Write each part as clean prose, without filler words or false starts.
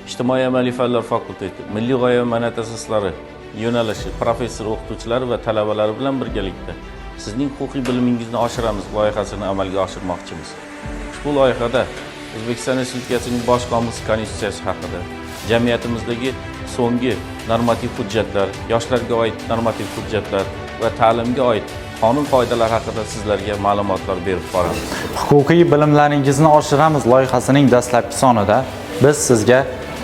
ijtimoiy amaliy fanlar fakulteti, milliy g'oya va ma'naviyat asoslari yo'nalishi professor o'qituvchilari va talabalari bilan birgalikda sizning huquqiy bilimingizni oshiramiz loyihasini amalga oshirmoqchimiz. Ushbu loyihada O'zbekiston Respublikasining Bosh qomusi konstitutsiyasi haqida, jamiyatimizdagi so'nggi normativ hujjatlar, yoshlarga oid normativ hujjatlar va ta'limga oid qonun qoidalar haqida sizlarga ma'lumotlar berib boramiz. Huquqiy bilimlaringizni oshiramiz loyihasining dastlabki sonida biz sizga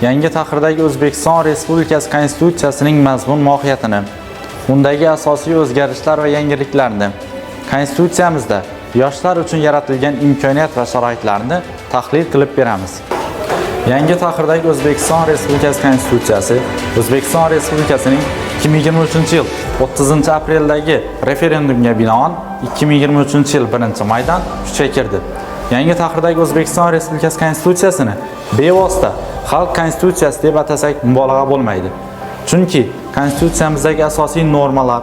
yangi tahrirdagi O'zbekiston Respublikasi Konstitutsiyasining mazmun mohiyatini, undagi asosiy o'zgarishlar va yangiliklarni, Konstitutsiyamizda yoshlar uchun yaratilgan imkoniyat va sharoitlarni tahlil qilib beramiz. Yangi tahrirdagi O'zbekiston Respublikasi Konstitutsiyasi O'zbekiston Respublikasining 2023-yil 30-apreldagi referendumga binoan 2023-yil 1-maydan kuchga kirdi. Yangi tahrirdagi O'zbekiston Respublikasi Konstitutsiyasini bevosita xalq konstitutsiyasi deb atasak mubolag'a bo'lmaydi. Chunki konstitutsiyamizdagi asosiy normalar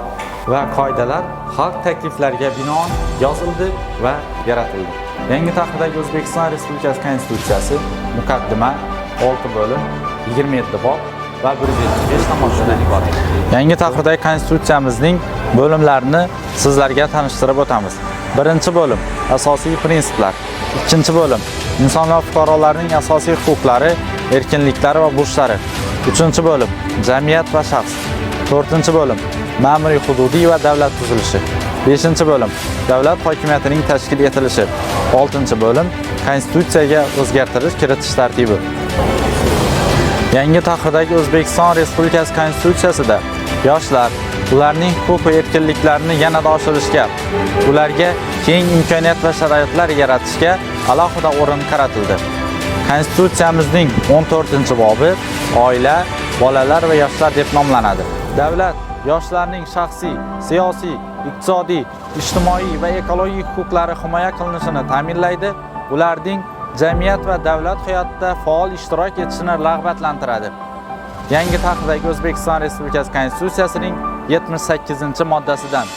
va qoidalar xalq takliflariga binoan yozildi va yaratildi. Yangi tahrirdagi O'zbekiston Respublikasi Konstitutsiyasi muqaddima 6 bo'lim, 27 bob va 175 tomoshadan iborat. Yangi tahrirdagi konstitutsiyamizning bo'limlarini sizlarga tanishtirib o'tamiz. Birinchi bo'lim asosiy prinsiplar. Ikkinchi bo'lim inson va fuqarolarning asosiy huquqlari, erkinliklari va burchlari. Uchinchi bo'lim jamiyat va shaxs. To'rtinchi bo'lim ma'muriy hududiy va davlat tuzilishi. Beshinchi bo'lim davlat hokimiyatining tashkil etilishi. Oltinchi bo'lim konstitutsiyaga o'zgartirish kiritish tartibi. Yangi tahrirdagi O'zbekiston Respublikasi Konstitutsiyasida yoshlar ularning huquq va erkinliklarini yanada oshirishga, ularga keng imkoniyat va sharoitlar yaratishga alohida o'rin qaratildi. Konstitutsiyamizning 14-bobi oila, bolalar va yoshlar deb nomlanadi. Davlat yoshlarning shaxsiy, siyosiy, iqtisodiy, ijtimoiy va ekologik huquqlari himoya qilinishini ta'minlaydi, ularning jamiyat va davlat hayotida faol ishtirok etishini rag'batlantiradi. Yangi tahrirdagi O'zbekiston Respublikasi Konstitutsiyasining 78-moddasidan